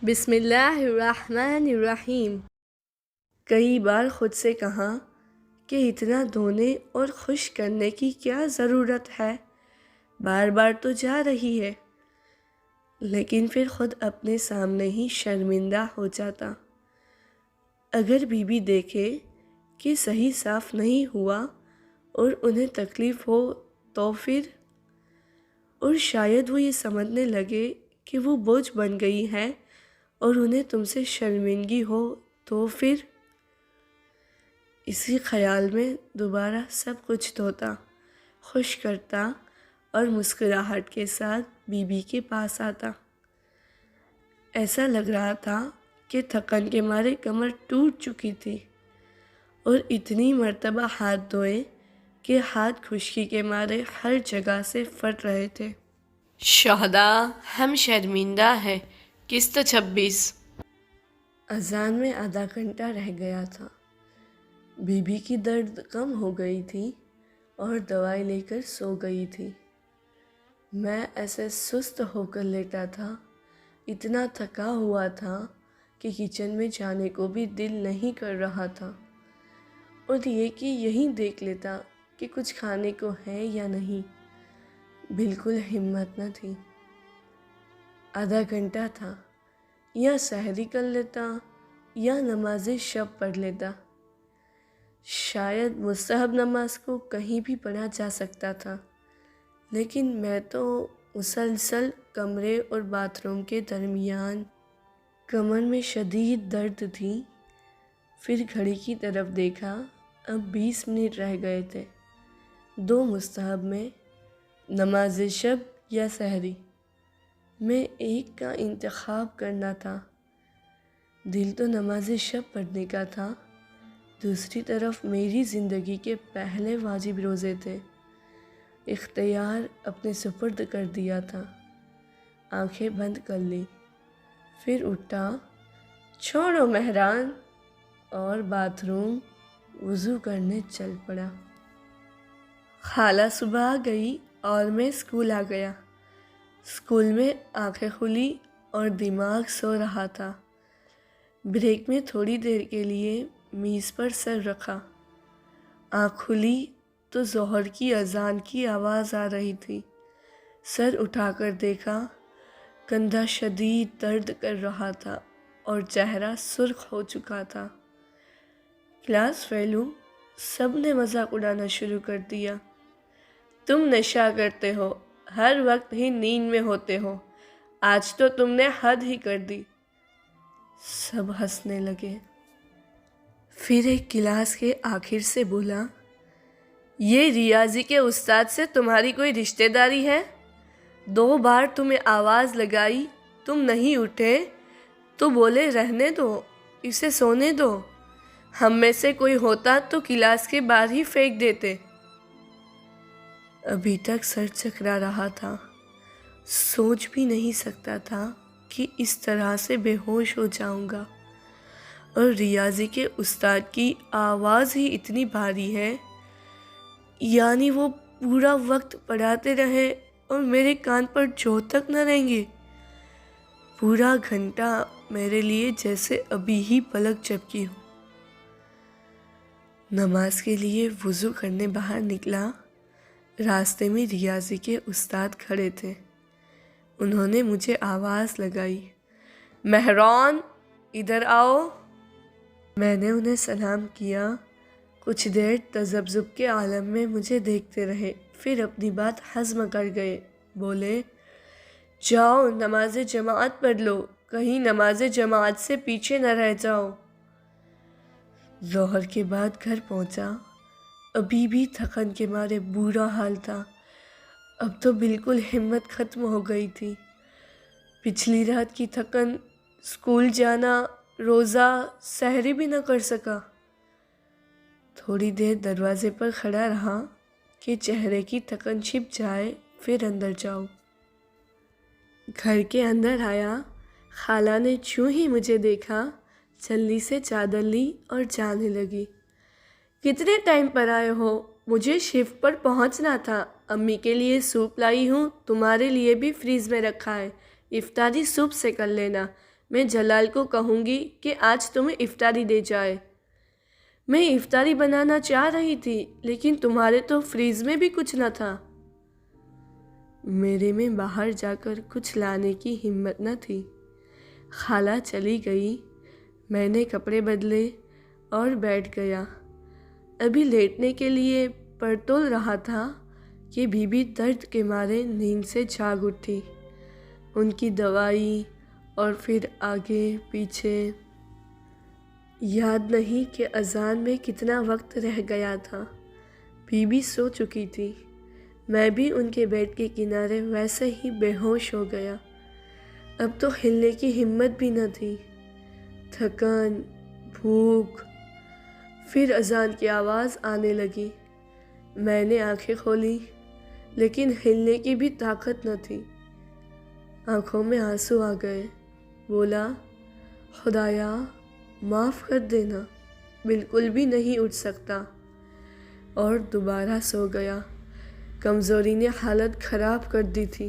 بسم اللہ الرحمن الرحیم۔ کئی بار خود سے کہا کہ اتنا دھونے اور خشک کرنے کی کیا ضرورت ہے، بار بار تو جا رہی ہے، لیکن پھر خود اپنے سامنے ہی شرمندہ ہو جاتا۔ اگر بیوی دیکھے کہ صحیح صاف نہیں ہوا اور انہیں تکلیف ہو تو پھر، اور شاید وہ یہ سمجھنے لگے کہ وہ بوجھ بن گئی ہے اور انہیں تم سے شرمندگی ہو تو پھر، اسی خیال میں دوبارہ سب کچھ دھوتا، خشک کرتا اور مسکراہٹ کے ساتھ بیوی کے پاس آتا۔ ایسا لگ رہا تھا کہ تھکن کے مارے کمر ٹوٹ چکی تھی اور اتنی مرتبہ ہاتھ دھوئے کہ ہاتھ خشکی کے مارے ہر جگہ سے پھٹ رہے تھے۔ شہدا ہم شرمندہ ہیں، قسط 26۔ اذان میں آدھا گھنٹہ رہ گیا تھا۔ بیوی کی درد کم ہو گئی تھی اور دوائی لے کر سو گئی تھی۔ میں ایسے سست ہو کر لیٹا تھا، اتنا تھکا ہوا تھا کہ کچن میں جانے کو بھی دل نہیں کر رہا تھا، اور یہ کہ یہیں دیکھ لیتا کہ کچھ کھانے کو ہے یا نہیں، بالکل ہمت نہ تھی۔ آدھا گھنٹہ تھا، یا سحری کر لیتا یا نماز شب پڑھ لیتا۔ شاید مستحب نماز کو کہیں بھی پڑھا جا سکتا تھا، لیکن میں تو مسلسل کمرے اور باتھ روم کے درمیان، کمر میں شدید درد تھی۔ پھر گھڑی کی طرف دیکھا، اب 20 منٹ رہ گئے تھے۔ 2 مستحب میں، نماز شب یا سحری، میں ایک کا انتخاب کرنا تھا۔ دل تو نماز شب پڑھنے کا تھا، دوسری طرف میری زندگی کے پہلے واجب روزے تھے۔ اختیار اپنے سپرد کر دیا تھا، آنکھیں بند کر لی، پھر اٹھا، چھوڑو مہران، اور باتھ روم وضو کرنے چل پڑا۔ خالہ صبح آ گئی اور میں اسکول آ گیا۔ اسکول میں آنکھیں کھلی اور دماغ سو رہا تھا۔ بریک میں تھوڑی دیر کے لیے میز پر سر رکھا، آنکھ کھلی تو ظہر کی اذان کی آواز آ رہی تھی۔ سر اٹھا کر دیکھا، کندھا شدید درد کر رہا تھا اور چہرہ سرخ ہو چکا تھا۔ کلاس فیل ہوں، سب نے مذاق اڑانا شروع کر دیا۔ تم نشہ کرتے ہو، ہر وقت ہی نیند میں ہوتے ہو، آج تو تم نے حد ہی کر دی۔ سب ہنسنے لگے۔ پھر ایک کلاس کے آخر سے بولا، یہ ریاضی کے استاد سے تمہاری کوئی رشتہ داری ہے؟ 2 بار تمہیں آواز لگائی، تم نہیں اٹھے تو بولے رہنے دو، اسے سونے دو، ہم میں سے کوئی ہوتا تو کلاس کے باہر ہی پھینک دیتے۔ ابھی تک سر چکرا رہا تھا، سوچ بھی نہیں سکتا تھا کہ اس طرح سے بے ہوش ہو جاؤں گا، اور ریاضی کے استاد کی آواز ہی اتنی بھاری ہے، یعنی وہ پورا وقت پڑھاتے رہے اور میرے کان پر جو تک نہ رہیں گے۔ پورا گھنٹہ میرے لیے جیسے ابھی ہی پلک جھپکی ہو۔ نماز کے لیے وضو کرنے باہر نکلا، راستے میں ریاضی کے استاد کھڑے تھے۔ انہوں نے مجھے آواز لگائی، مہران ادھر آؤ۔ میں نے انہیں سلام کیا۔ کچھ دیر تذبذب کے عالم میں مجھے دیکھتے رہے، پھر اپنی بات ہضم کر گئے، بولے، جاؤ نماز جماعت پڑھ لو، کہیں نماز جماعت سے پیچھے نہ رہ جاؤ۔ ظہر کے بعد گھر پہنچا، ابھی بھی تھکن کے مارے برا حال تھا، اب تو بالکل ہمت ختم ہو گئی تھی۔ پچھلی رات کی تھکن، اسکول جانا، روزہ، سحری بھی نہ کر سکا۔ تھوڑی دیر دروازے پر کھڑا رہا کہ چہرے کی تھکن چھپ جائے، پھر اندر جاؤ۔ گھر کے اندر آیا، خالہ نے چوں ہی مجھے دیکھا، جلدی سے چادر لی اور جانے لگی۔ کتنے ٹائم پر آئے ہو؟ مجھے شفٹ پر پہنچنا تھا، امی کے لیے سوپ لائی ہوں، تمہارے لیے بھی فریز میں رکھا ہے، افطاری صبح سے کر لینا، میں جلال کو کہوں گی کہ آج تمہیں افطاری دے جائے۔ میں افطاری بنانا چاہ رہی تھی لیکن تمہارے تو فریز میں بھی کچھ نہ تھا۔ میرے میں باہر جا کر کچھ لانے کی ہمت نہ تھی۔ خالہ چلی گئی، میں نے کپڑے بدلے اور بیٹھ گیا۔ ابھی لیٹنے کے لیے پر تول رہا تھا کہ بی بی درد کے مارے نیند سے جاگ اٹھی۔ ان کی دوائی اور پھر آگے پیچھے یاد نہیں کہ اذان میں کتنا وقت رہ گیا تھا۔ بی بی سو چکی تھی، میں بھی ان کے بیڈ کے کنارے ویسے ہی بے ہوش ہو گیا۔ اب تو ہلنے کی ہمت بھی نہ تھی۔ تھکن، بھوک، پھر اذان کی آواز آنے لگی۔ میں نے آنکھیں کھولی لیکن ہلنے کی بھی طاقت نہ تھی۔ آنکھوں میں آنسو آ گئے۔ بولا، خدایا معاف کر دینا، بالکل بھی نہیں اٹھ سکتا، اور دوبارہ سو گیا۔ کمزوری نے حالت خراب کر دی تھی۔